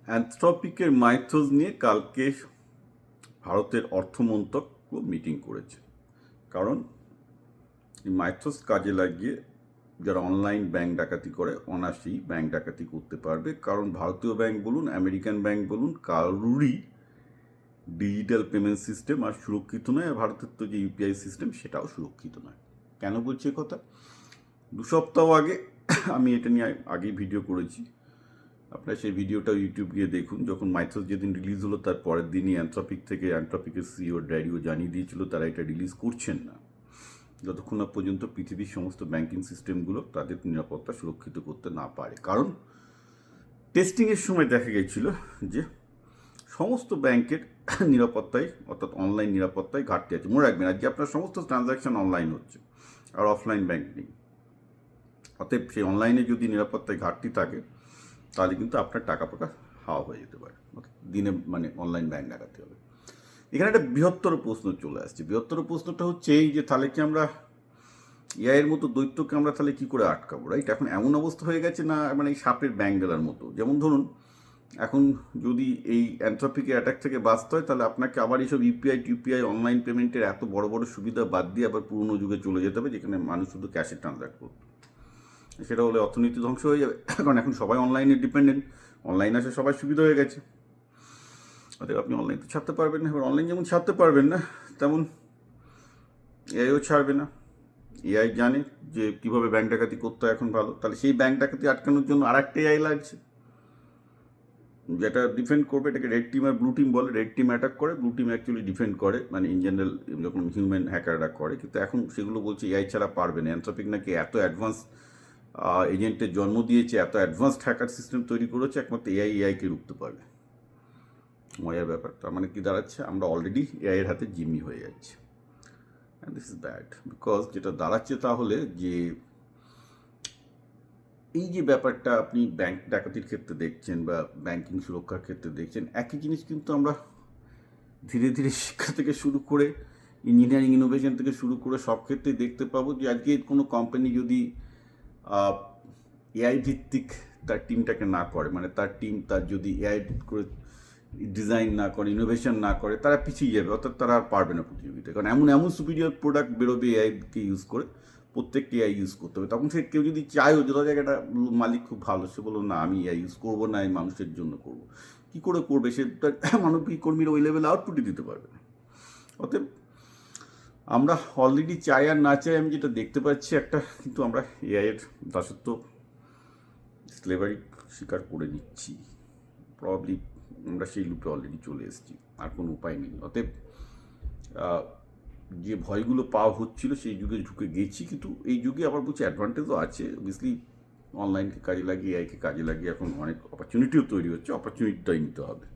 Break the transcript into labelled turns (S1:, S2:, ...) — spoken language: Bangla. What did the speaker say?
S1: অ্যানথ্রপিকের মাইথোজ নিয়ে কালকে ভারতের অর্থমন্ত্রক মিটিং করেছে। কারণ এই মাইথোজ কাজে লাগিয়ে যারা অনলাইন ব্যাংক ডাকাতি করে অনায়াসেই ব্যাংক ডাকাতি করতে পারবে। কারণ ভারতীয় ব্যাংক বলুন, আমেরিকান ব্যাংক বলুন, কারুরই ডিজিটাল পেমেন্ট সিস্টেম আর সুরক্ষিত নয়। আর ভারতের তো যে ইউপিআই সিস্টেম সেটাও সুরক্ষিত নয়। কেন বলছি কথা? 2 সপ্তাহ আগে আমি এটা নিয়ে আগেই ভিডিও করেছি। আপনারা সেই ভিডিওটা ইউটিউব গিয়ে দেখুন। যখন মাইথোজ যেদিন রিলিজ হলো তার পরের দিনই অ্যানথ্রপিকের সিইও ডায়েরিও জানিয়ে দিয়েছিল তারা এটা রিলিজ করছেন না যতক্ষণ না পর্যন্ত পৃথিবীর সমস্ত ব্যাংকিং সিস্টেমগুলো তাদের নিরাপত্তা সুরক্ষিত করতে না পারে। কারণ টেস্টিংয়ের সময় দেখা গেছিল যে সমস্ত ব্যাংকের নিরাপত্তায় অর্থাৎ অনলাইন নিরাপত্তায় ঘাটতি আছে। মনে রাখবেন আজকে আপনার সমস্ত ট্রানজ্যাকশন অনলাইন হচ্ছে আর অফলাইন ব্যাংক নেই। অতএব সেই অনলাইনে যদি নিরাপত্তায় ঘাটতি থাকে তাহলে কিন্তু আপনার টাকা ফাঁকা হাওয়া হয়ে যেতে পারে, দিনে অনলাইন ব্যাংক ডাকাতে হবে। এখানে একটা বৃহত্তর প্রশ্ন চলে আসছে। বৃহত্তর প্রশ্নটা হচ্ছে এই যে তাহলে কি আমরা এআইয়ের মতো দৈত্যকে আমরা তাহলে কী করে আটকাবো, রাইট? এখন এমন অবস্থা হয়ে গেছে না এই সাপের ব্যাং গেলার মতো। যেমন ধরুন এখন যদি এই অ্যানথ্রপিকের অ্যাটাক থেকে বাঁচতে হয় তাহলে আপনাকে আবার এইসব ইউপিআই অনলাইন পেমেন্টের এত বড় বড় সুবিধা বাদ দিয়ে আবার পুরনো যুগে চলে যেতে হবে যেখানে মানুষ শুধু ক্যাশে ট্রানজ্যাক্ট করত। সেটা হলে অর্থনীতি ধ্বংস হয়ে যাবে। কারণ এখন সবাই অনলাইনে ডিপেন্ডেন্ট, অনলাইন আসে সবাই সুবিধা হয়ে গেছে। অতএব আপনি অনলাইন তো ছাড়তে পারবেন না। এবার অনলাইন যেমন ছাড়তে পারবেন না তেমন এআইও ছাড়বে না। এআই জানে যে কীভাবে ব্যাংক ডাকাতি করতে হয় এখন ভালো। তাহলে সেই ব্যাংক ডাকাতি আটকানোর জন্য আর একটা এআই লাগছে যেটা ডিফেন্ড করবে। এটাকে রেড টিম আর ব্লু টিম বলে। রেড টিম অ্যাটাক করে, ব্লু টিম অ্যাকচুয়ালি ডিফেন্ড করে, ইন জেনারেল যখন হিউম্যান হ্যাকাররা করে। কিন্তু এখন সেগুলো বলছে এআই ছাড়া পারবে না। অ্যানথ্রপিক নাকি এত অ্যাডভান্স এজেন্টের জন্ম দিয়েছে, এত অ্যাডভান্সড হ্যাকার সিস্টেম তৈরি করেছে, একমাত্র এআইকে রুখতে পারবে। মজার ব্যাপার। তার মানে কি দাঁড়াচ্ছে? আমরা অলরেডি এআইয়ের হাতে জিম্মি হয়ে যাচ্ছি। And this is bad. Because যেটা দাঁড়াচ্ছে তাহলে যে এই যে ব্যাপারটা আপনি ব্যাংক ডাকাতির ক্ষেত্রে দেখছেন বা ব্যাংকিং সুরক্ষার ক্ষেত্রে দেখছেন, একই জিনিস কিন্তু আমরা ধীরে ধীরে শিক্ষা থেকে শুরু করে ইঞ্জিনিয়ারিং ইনোভেশন থেকে শুরু করে সব ক্ষেত্রেই দেখতে পাবো। যে আজকে কোনো কোম্পানি যদি এআই ভিত্তিক তার টিমটাকে না করে, তার টিম তার যদি এআই করে ডিজাইন না করে, ইনোভেশন না করে, তারা পিছিয়ে যাবে। অর্থাৎ তারা আর পারবে না প্রতিযোগিতা। কারণ এমন সুপিরিয়র প্রোডাক্ট বেরোবে এআইকে ইউজ করে, প্রত্যেককে এআই ইউজ করতে হবে। তখন সে কেউ যদি চায়ও যে জায়গাটা মালিক খুব ভালো, সে বললো না আমি এআই ইউজ করবো না, এই মানুষের জন্য করবো। কী করে করবে? সে তার মানবিক কর্মীরা ওই লেভেলে আউটপুটই দিতে পারবে না। অতএব আমরা অলরেডি চাই আর না চাই, আমি যেটা দেখতে পাচ্ছি একটা, কিন্তু আমরা এআইয়ের দাসত্ব স্লেভারি স্বীকার করে নিচ্ছি। প্রবাবলি আমরা সেই লুপে অলরেডি চলে এসেছি, আর কোনো উপায় নেই। অতএব যে ভয়গুলো পাওয়া হচ্ছিল সেই যুগে ঢুকে গেছি। কিন্তু এই যুগে আবার বলছি অ্যাডভান্টেজও আছে। অবভিয়াসলি অনলাইনকে কাজে লাগিয়ে, এআইকে কাজে লাগিয়ে এখন অনেক অপরচুনিটিও তৈরি হচ্ছে। অপরচুনিটিটাই নিতে হবে।